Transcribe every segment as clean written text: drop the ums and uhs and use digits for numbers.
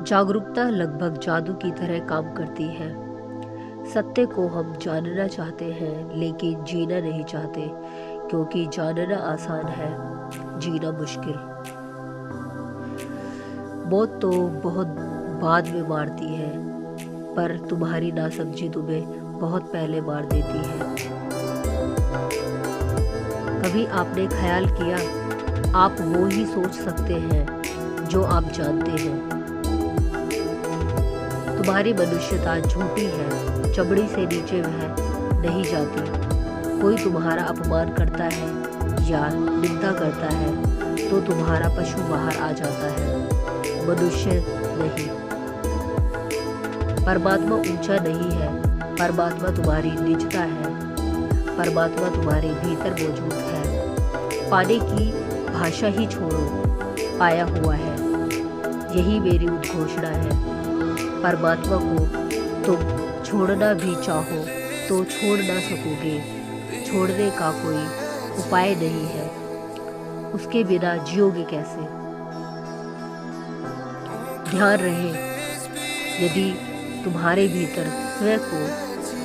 जागरूकता लगभग जादू की तरह काम करती है। सत्य को हम जानना चाहते हैं लेकिन जीना नहीं चाहते, क्योंकि जानना आसान है, जीना मुश्किल। मौत तो बहुत बाद में मारती है, पर तुम्हारी नासमझी तुम्हें बहुत पहले मार देती है। कभी आपने ख्याल किया, आप वो ही सोच सकते हैं जो आप जानते हैं। तुम्हारी मनुष्यता झूठी है, चमड़ी से नीचे वह नहीं जाती। कोई तुम्हारा अपमान करता है या निंदा करता है तो तुम्हारा पशु बाहर आ जाता है, मनुष्य नहीं। परमात्मा ऊंचा नहीं है, परमात्मा तुम्हारी निजता है, परमात्मा तुम्हारे भीतर मौजूद है। पाने की भाषा ही छोड़ो, पाया हुआ है, यही मेरी उद्घोषणा है। परमात्मा को तुम छोड़ना भी चाहो तो छोड़ ना सकोगे, छोड़ने का कोई उपाय नहीं है। उसके बिना जियोगे कैसे? ध्यान रहे, यदि तुम्हारे भीतर स्वयं को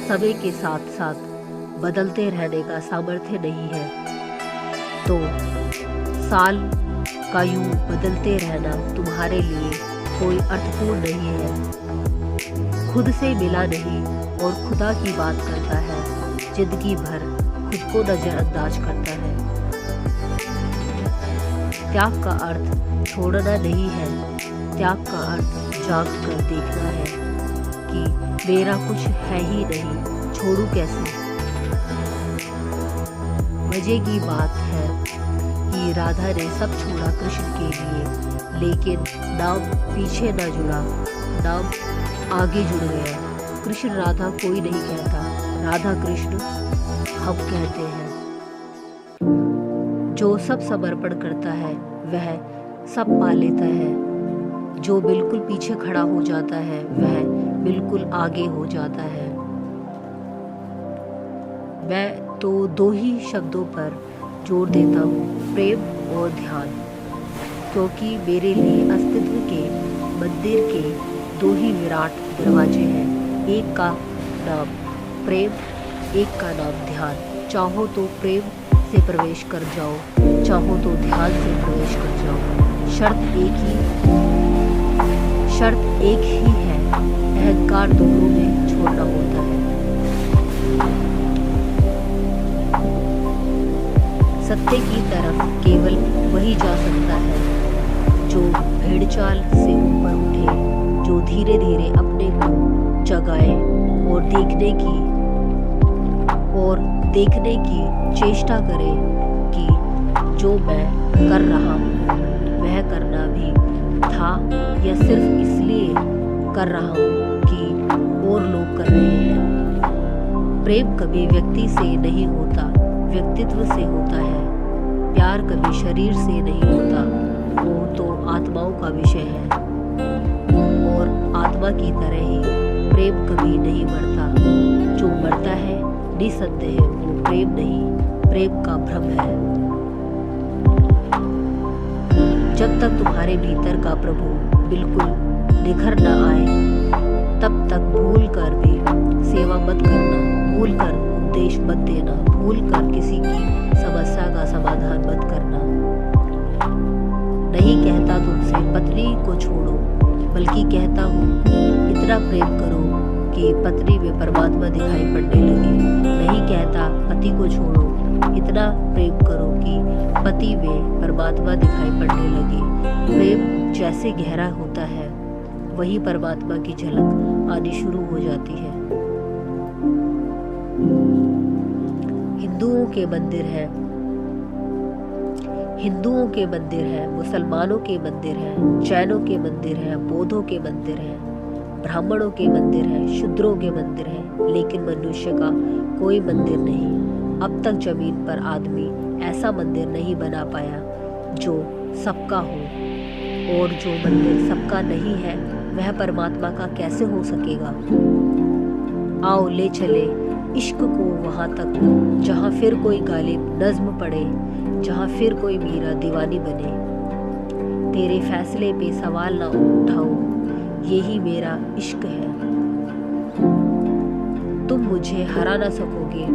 समय के साथ साथ बदलते रहने का सामर्थ्य नहीं है तो साल का यूं बदलते रहना तुम्हारे लिए कोई अर्थपूर्ण नहीं है। खुद से मिला नहीं और खुदा की बात करता है, जिंदगी भर खुद को नजरअंदाज करता है। त्याग का अर्थ छोड़ना नहीं है, त्याग का अर्थ जाग कर देखना है कि मेरा कुछ है ही नहीं, छोड़ू कैसे। मजे की बात है कि राधा ने सब छोड़ा कृष्ण के लिए, लेकिन नाम पीछे न जुड़ा, नाम आगे जुड़ गया। कृष्ण राधा कोई नहीं कहता, राधा कृष्ण हम कहते हैं। जो सब समर्पण करता है वह सब पा लेता है, जो बिल्कुल पीछे खड़ा हो जाता है वह बिल्कुल आगे हो जाता है। मैं तो दो ही शब्दों पर जोर देता हूँ, प्रेम और ध्यान, क्योंकि मेरे लिए अस्तित्व के मंदिर के दो ही विराट दरवाजे हैं, एक का नाम प्रेम, एक का नाम ध्यान। चाहो तो प्रेम से प्रवेश कर जाओ, चाहो तो ध्यान से प्रवेश कर जाओ। शर्त एक ही है, अहंकार दोनों में छोड़ना होता है। सत्य की तरफ केवल वही जा सकता है जो भेड़चाल से ऊपर उठे, जो धीरे धीरे अपने को जगाए और देखने की चेष्टा करे कि जो मैं कर रहा हूँ वह करना भी था या सिर्फ इसलिए कर रहा हूँ कि और लोग कर रहे हैं। प्रेम कभी व्यक्ति से नहीं होता, व्यक्तित्व से होता है। प्यार कभी शरीर से नहीं होता, वो तो आत्माओं का विषय है। और आत्मा की तरह ही प्रेम कभी नहीं मरता, जो मरता है निसंदेह वो प्रेम नहीं, प्रेम का भ्रम है। जब तक तुम्हारे भीतर का प्रभु बिल्कुल निखर न आए, तब तक भूल कर भी सेवा मत करना, भूल कर उपदेश मत देना, भूल कर किसी की समस्या का समाधान मत करना। नहीं कहता तुमसे पत्नी को छोड़ो, बल्कि कहता हूँ इतना प्रेम करो कि पत्नी में परमात्मा दिखाई पड़ने लगे। नहीं कहता पति को छोड़ो, इतना प्रेम करो कि पति में परमात्मा दिखाई पड़ने लगे। प्रेम जैसे गहरा होता है, वही परमात्मा की झलक आनी शुरू हो जाती है। हिंदुओं के मंदिर हैं, मुसलमानों के मंदिर हैं, जैनों के मंदिर हैं, बौद्धों के मंदिर हैं, ब्राह्मणों के मंदिर हैं, शूद्रों के मंदिर हैं, लेकिन मनुष्य का कोई मंदिर नहीं। अब तक जमीन पर आदमी ऐसा मंदिर नहीं बना पाया जो सबका हो, और जो मंदिर सबका नहीं है वह परमात्मा का कैसे हो सकेगा। आओ ले चले इश्क को वहां तक जहां फिर कोई गालिब नज्म पढ़े, जहां फिर कोई मीरा दीवानी बने। तेरे फैसले पे सवाल ना उठाऊं, यही मेरा इश्क है। तुम मुझे हरा ना सकोगे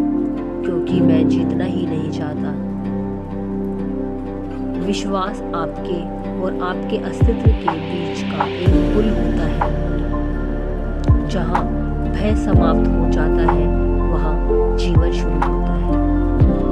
क्योंकि मैं जीतना ही नहीं चाहता। विश्वास आपके और आपके अस्तित्व के बीच का एक पुल होता है। जहाँ भय समाप्त हो जाता है वहाँ जीवन शुरू होता है।